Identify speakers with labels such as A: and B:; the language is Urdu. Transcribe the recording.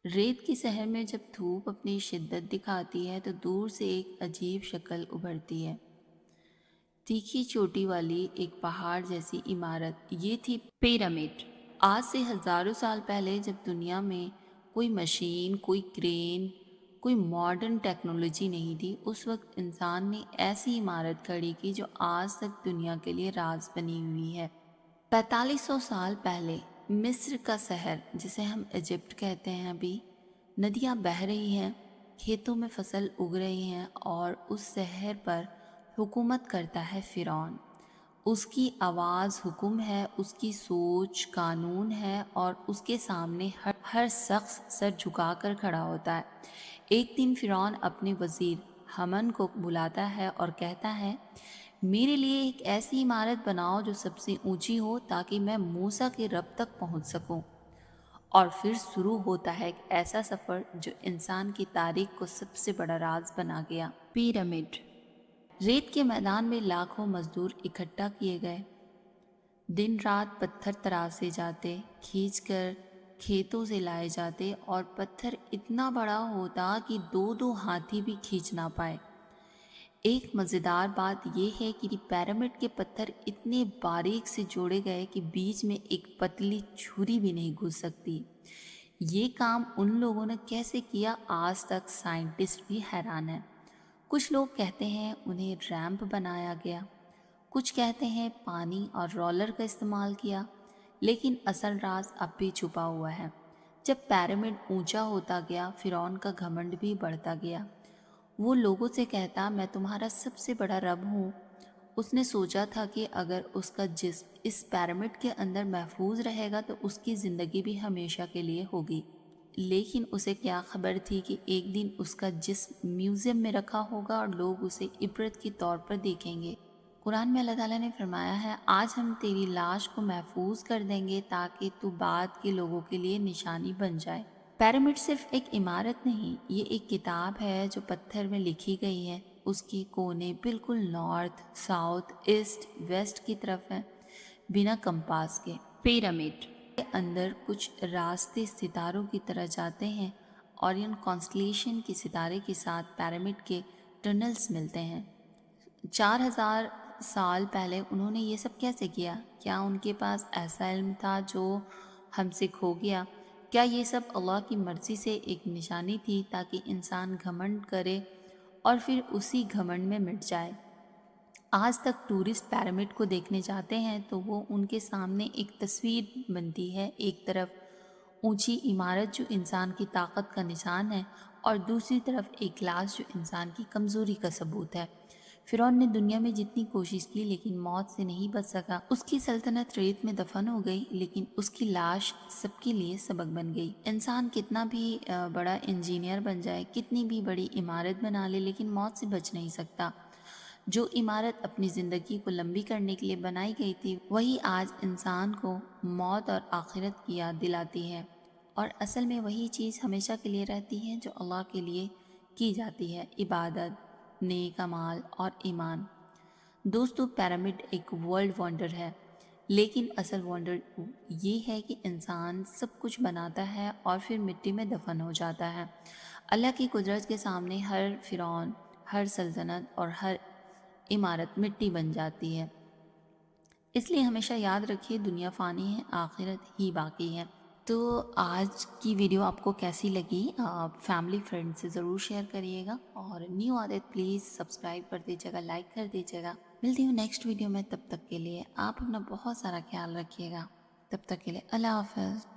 A: ریت کی صحر میں جب دھوپ اپنی شدت دکھاتی ہے تو دور سے ایک عجیب شکل ابھرتی ہے۔ تیکھی چوٹی والی ایک پہاڑ جیسی عمارت، یہ تھی پیرامڈ۔ آج سے ہزاروں سال پہلے جب دنیا میں کوئی مشین، کوئی کرین، کوئی ماڈرن ٹیکنالوجی نہیں تھی، اس وقت انسان نے ایسی عمارت کھڑی کی جو آج تک دنیا کے لیے راز بنی ہوئی ہے۔ 4500 سال پہلے مصر کا شہر، جسے ہم ایجپٹ کہتے ہیں، ابھی ندیاں بہہ رہی ہیں، کھیتوں میں فصل اگ رہی ہیں، اور اس شہر پر حکومت کرتا ہے فرعون۔ اس کی آواز حکم ہے، اس کی سوچ قانون ہے، اور اس کے سامنے ہر شخص سر جھکا کر کھڑا ہوتا ہے۔ ایک دن فرعون اپنے وزیر حمن کو بلاتا ہے اور کہتا ہے، میرے لیے ایک ایسی عمارت بناؤ جو سب سے اونچی ہو تاکہ میں موسیٰ کے رب تک پہنچ سکوں۔ اور پھر شروع ہوتا ہے ایک ایسا سفر جو انسان کی تاریخ کو سب سے بڑا راز بنا گیا۔ پیرامڈ۔ ریت کے میدان میں لاکھوں مزدور اکٹھا کیے گئے، دن رات پتھر تراشے جاتے، کھینچ کر کھیتوں سے لائے جاتے، اور پتھر اتنا بڑا ہوتا کہ دو دو ہاتھی بھی کھینچ نہ پائے۔ ایک مزیدار بات یہ ہے کہ پیرامڈ کے پتھر اتنے باریک سے جوڑے گئے کہ بیچ میں ایک پتلی چھری بھی نہیں گھس سکتی۔ یہ کام ان لوگوں نے کیسے کیا، آج تک سائنٹسٹ بھی حیران ہیں۔ کچھ لوگ کہتے ہیں انہیں ریمپ بنایا گیا، کچھ کہتے ہیں پانی اور رولر کا استعمال کیا، لیکن اصل راز اب بھی چھپا ہوا ہے۔ جب پیرامڈ اونچا ہوتا گیا، فرعون کا گھمنڈ بھی بڑھتا گیا۔ وہ لوگوں سے کہتا، میں تمہارا سب سے بڑا رب ہوں۔ اس نے سوچا تھا کہ اگر اس کا جسم اس پیرامڈ کے اندر محفوظ رہے گا تو اس کی زندگی بھی ہمیشہ کے لیے ہوگی۔ لیکن اسے کیا خبر تھی کہ ایک دن اس کا جسم میوزیم میں رکھا ہوگا اور لوگ اسے عبرت کے طور پر دیکھیں گے۔ قرآن میں اللہ تعالیٰ نے فرمایا ہے، آج ہم تیری لاش کو محفوظ کر دیں گے تاکہ تو بعد کے لوگوں کے لیے نشانی بن جائے۔ پیرامڈ صرف ایک عمارت نہیں، یہ ایک کتاب ہے جو پتھر میں لکھی گئی ہے۔ اس کی کونے بالکل نارتھ، ساؤتھ، ایسٹ، ویسٹ کی طرف ہیں، بنا کمپاس کے۔ پیرامڈ کے اندر کچھ راستے ستاروں کی طرح جاتے ہیں، اورین کانسٹلیشن کے ستارے کے ساتھ پیرامڈ کے ٹنلز ملتے ہیں۔ 4000 سال پہلے انہوں نے یہ سب کیسے کیا؟ کیا ان کے پاس ایسا علم تھا جو ہم سے کھو گیا؟ کیا یہ سب اللہ کی مرضی سے ایک نشانی تھی تاکہ انسان گھمنڈ کرے اور پھر اسی گھمنڈ میں مٹ جائے؟ آج تک ٹورسٹ پیرامڈ کو دیکھنے جاتے ہیں تو وہ ان کے سامنے ایک تصویر بنتی ہے، ایک طرف اونچی عمارت جو انسان کی طاقت کا نشان ہے، اور دوسری طرف ایک لاش جو انسان کی کمزوری کا ثبوت ہے۔ فرعون نے دنیا میں جتنی کوشش کی لیکن موت سے نہیں بچ سکا۔ اس کی سلطنت ریت میں دفن ہو گئی، لیکن اس کی لاش سب کے لیے سبق بن گئی۔ انسان کتنا بھی بڑا انجینئر بن جائے، کتنی بھی بڑی عمارت بنا لے، لیکن موت سے بچ نہیں سکتا۔ جو عمارت اپنی زندگی کو لمبی کرنے کے لیے بنائی گئی تھی، وہی آج انسان کو موت اور آخرت کی یاد دلاتی ہے، اور اصل میں وہی چیز ہمیشہ کے لیے رہتی ہے جو اللہ کے لیے کی جاتی ہے: عبادت، نیک اعمال اور ایمان۔ دوستو، پیرامڈ ایک ورلڈ ونڈر ہے، لیکن اصل ونڈر یہ ہے کہ انسان سب کچھ بناتا ہے اور پھر مٹی میں دفن ہو جاتا ہے۔ اللہ کی قدرت کے سامنے ہر فرعون، ہر سلطنت اور ہر عمارت مٹی بن جاتی ہے۔ اس لیے ہمیشہ یاد رکھیے، دنیا فانی ہے، آخرت ہی باقی ہے۔ تو آج کی ویڈیو آپ کو کیسی لگی؟ فیملی فرینڈ سے ضرور شیئر کریے گا، اور نیو عادت پلیز سبسکرائب کر دیجیے گا، لائک کر دیجیے گا۔ ملتی ہوں نیکسٹ ویڈیو میں، تب تک کے لیے آپ اپنا بہت سارا خیال رکھیے گا۔ تب تک کے لیے اللہ حافظ۔